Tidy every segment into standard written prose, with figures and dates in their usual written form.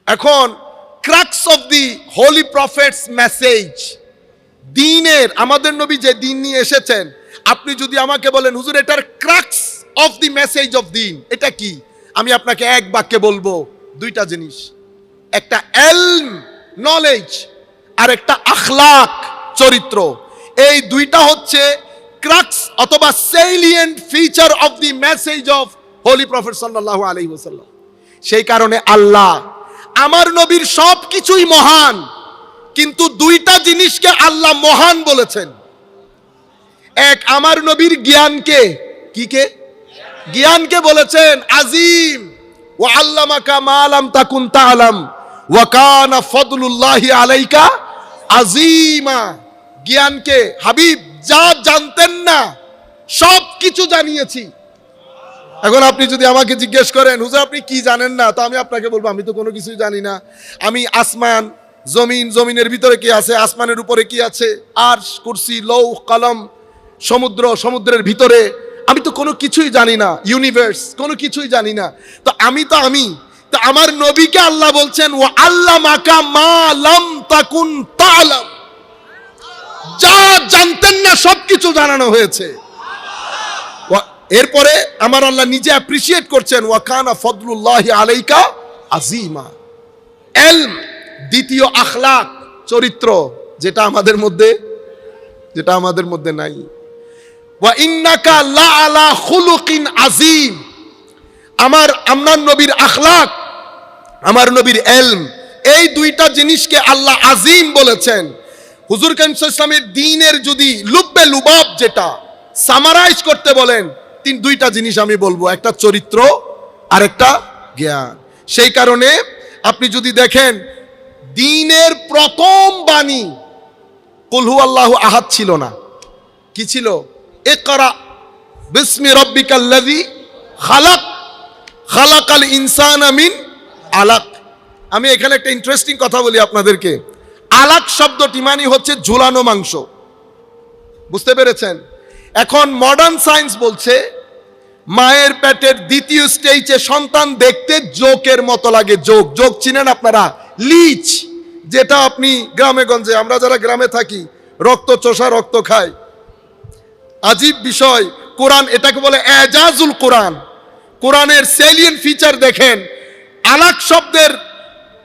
এখন crux of the holy prophet's message, দ্বীনের, আমাদের নবী যে দ্বীন নিয়ে এসেছেন, আপনি যদি আমাকে বলেন হুজুর এটার crux of the message of দ্বীন এটা কি, আমি আপনাকে এক বাক্যে বলবো দুইটা জিনিস, একটা এলম নলেজ আর একটা আখলাক চরিত্র। এই দুইটা হচ্ছে ক্রাক্স অথবা সেলিয়েন্ট feature of the message of holy prophet সাল্লাল্লাহু আলাইহি ওয়াসাল্লাম। সেই কারণে আল্লাহ আমার নবীর সব কিছুই মহান, কিন্তু দুইটা জিনিসকে আল্লাহ মহান বলেছেন। এক, আমার নবীর জ্ঞানকে, কে জ্ঞানকে বলেছেন আজিম, ওয়া আল্লামাকা মা লাম তাকুন তাআলাম ওয়া কানা ফাদলুল্লাহি আলাইকা আজিমা। জ্ঞানকে হাবিব যা জানতেন না সব কিছু জানিয়েছি। এখন আপনি যদি আমাকে জিজ্ঞেস করেন হুজুর আপনি কি জানেন না, তো আমি আপনাকে বলবো আমি তো কোনো কিছুই জানি না। আমি আসমান, জমিন, জমিনের ভিতরে কি আছে, আসমানের উপরে কি আছে, আরশ, কুরসি, লৌহ, কলম, সমুদ্র, সমুদ্রের ভিতরে, আমি তো কোনো কিছুই জানি না। ইউনিভার্স, কোনো কিছুই জানি না। তো আমি তো আমার নবীকে আল্লাহ বলছেন ওয়া আল্লামাকা মা লাম তাকুন তাআলাম, যা জানতেন না সবকিছু জানানো হয়েছে। এরপরে আমার আল্লাহ নিজে অ্যাপ্রিশিয়েট করছেন ওয়া কানা ফাদলুল্লাহি আলাইকা আজিমা। এলম, দ্বিতীয় আখলাক চরিত্র, যেটা আমাদের মধ্যে নাই। ওয়া ইন্নাকা লা আলা খুলুকিন আযীম, আমার নবীর আখলাক, আমার নবীর এলম, এই দুইটা জিনিসকে আল্লাহ আজিম বলেছেন। হুজুর কারীম সাল্লাল্লাহু আলাইহি ওয়াসাল্লামের দ্বীনের যদি লুব্বে লুবাব যেটা সামারাইজ করতে বলেন, দুইটা জিনিস আমি বলবো, একটা চরিত্র আর একটা জ্ঞান। সেই কারণে আপনি যদি দেখেন দ্বীনের প্রথম বাণী কুল হুয়াল্লাহু আহাদ ছিল না, কি ছিল? ইকরা বিসমি রাব্বিকাল্লাযী খালাক, খালাকাল ইনসানা মিন আলাক। আমি এখানে একটা ইন্টারেস্টিং কথা বলি আপনাদেরকে। আলাক শব্দটি মানে হচ্ছে ঝুলানো মাংস, বুঝতে পেরেছেন? এখন মডার্ন সায়েন্স বলছে মায়ের পেটের দ্বিতীয় স্টেজে সন্তান দেখতে জোকের মতো লাগে। জোক চিনেন আপনারা? লিচ, যেটা আপনি গ্রামে গঞ্জে, আমরা যারা গ্রামে থাকি, রক্ত চোষা রক্ত খায়, আজীব বিষয়। কোরআন এটাকে বলে এজাজুল কোরআন। কোরআনের সেলিয়েন্ট ফিচার দেখেন, আলাক শব্দের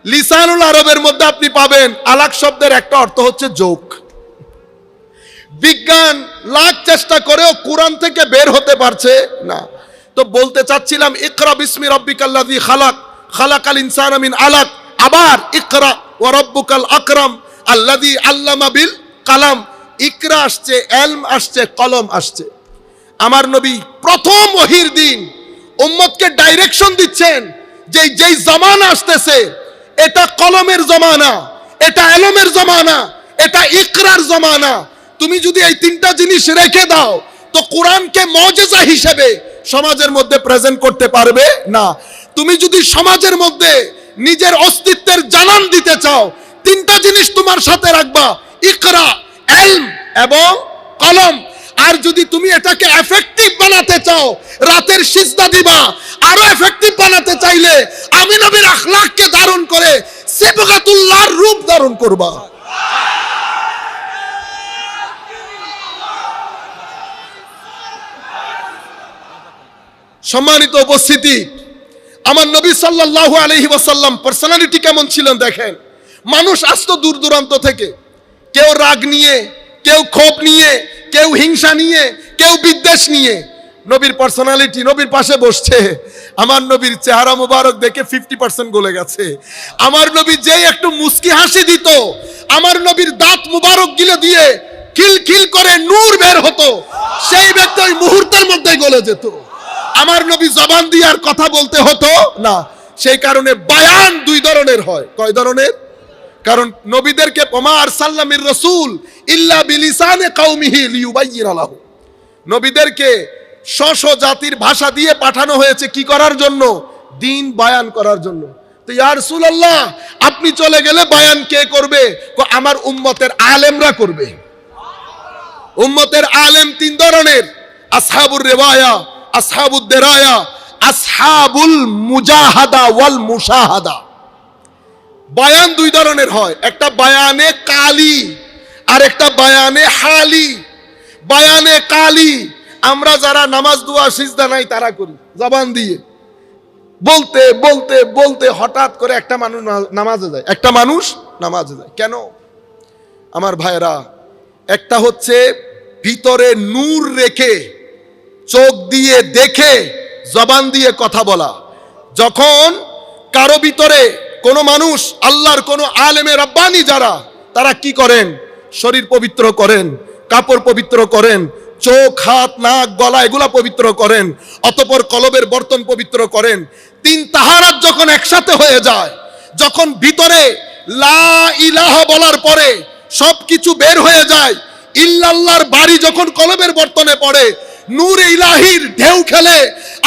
লিসানুল আরবের মধ্যে আপনি পাবেন আলাক শব্দের একটা অর্থ হচ্ছে জোক। বিজ্ঞান লাখ চেষ্টা করেও কোরআন থেকে বের হতে পারছে না। তো বলতে চাচ্ছিলাম ইকরা বিসমি রাব্বিকাল্লাযী খালাক, খালাকাল ইনসানা মিন আলাক। আবার ইকরা ওয়া রাব্বুকাল আকরাম আল্লাযী আল্লামা বিল কালাম। ইকরা আসছে, এলম আসছে, কলম আসছে। আমার নবী প্রথম ওহীর দিন উম্মতকে ডাইরেকশন দিচ্ছেন যে যেই জামানা আসতেছে এটা কলমের জামানা, এটা এলমের জামানা, এটা ইকরার জামানা। তুমি যদি এই তিনটা জিনিস রেখে দাও তো কোরআনকে মুজিজা হিসেবে সমাজের মধ্যে প্রেজেন্ট করতে পারবে না। তুমি যদি সমাজের মধ্যে নিজের অস্তিত্বের জানান দিতে চাও, তিনটা জিনিস তোমার সাথে রাখবা, ইকরা, এলম এবং কলম। আর যদি তুমি এটাকে এফেক্টিভ বানাতে চাও, রাতের সিজদা দিবা। আরো এফেক্টিভ বানাতে চাইলে আমি নবীর আখলাককে ধারণ করে সিবগাতুল্লাহর রূপ ধারণ করবা। সম্মানিত উপস্থিতি, আমার নবী সাল্লাল্লাহু আলাইহি ওয়াসাল্লাম পার্সোনালিটি কেমন ছিলেন দেখেন। মানুষ আসতো দূর দূরান্ত থেকে, কেউ রাগ নিয়ে, কেউ ক্ষোভ নিয়ে, কেউ হিংসা নিয়ে, কেউ বিদ্বেষ নিয়ে। নবীর পার্সোনালিটি, নবীর পাশে বসছে, আমার নবীর চেহারা মুবারক দেখে 50% গলে গেছে। আমার নবী যেই একটু মুস্কি হাসি দিত, আমার নবীর দাঁত মুবারক গিলে দিয়ে খিলখিল করে নূর বের হতো, সেই ব্যক্তি ওই মুহূর্তের মধ্যে গলে যেত। আমার নবী জবান দিয়ে আর কথা বলতে হতো না। সেই কারণে বায়ান দুই ধরনের হয়। কয় ধরনের? কারণ নবীদেরকে ওমা আরসালনা মির রাসূল ইল্লা বিলিসানি কওমিহি লিয়ুবায়্যিনা লাহু, নবীদেরকে স্ব জাতির ভাষা দিয়ে পাঠানো হয়েছে কি করার জন্য? দ্বীন বায়ান করার জন্য। তো ইয়া রাসূলুল্লাহ আপনি চলে গেলে বায়ান কে করবে? আমার উম্মতের আলেমরা করবে। উম্মতের আলেম তিন ধরনের, আসহাবুর রিওয়ায়া, আসহাবুদ দেরায়া, আসহাবুল মুজাহাদা ওয়াল মুশাহাদা। বয়ান দুই ধরনের হয়, একটা বয়ানে কালি আর একটা বয়ানে হালি। বয়ানে কালি আমরা যারা নামাজ দোয়া সিজদা নাই তারা করি জবান দিয়ে, বলতে বলতে বলতে হঠাৎ করে একটা মানুষ নামাজে যায়, একটা মানুষ নামাজে যায়। কেন আমার ভাইরা? একটা হচ্ছে ভিতরে নূর রেখে চোখ দিয়ে দেখে জবান দিয়ে কথা বলা। যখন কারো ভিতরে কোনো মানুষ আল্লাহর কোনো আলেমে রাব্বানি যারা, তারা কি করেন? শরীর পবিত্র করেন, কাপড় পবিত্র করেন, চোখ হাত নাক গলা এগুলা পবিত্র করেন, অতঃপর কলবের বর্তন পবিত্র করেন। তিন তাহারাত যখন একসাথে হয়ে যায়, যখন ভিতরে লা ইলাহা বলার পরে সবকিছু বের হয়ে যায়, ইল্লাল্লাহর বাড়ি যখন কলবের বর্তনে পড়ে, নূরে ইলাহির ঢেউ খেলে,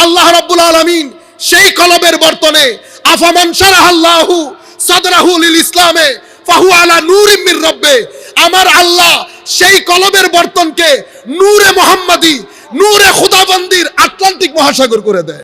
আল্লাহ রাব্বুল আলামিন সেই কলবের বর্তনে আফামান শারাহাল্লাহু সাদরাহু লিল ইসলামে ফাহু আলা নূরিম মির রাব্বে, আমার আল্লাহ সেই কলবের বর্তনকে নূরে মুহাম্মাদি, নূরে খুদাবন্দির আটলান্টিক মহাসাগর করে দেয়।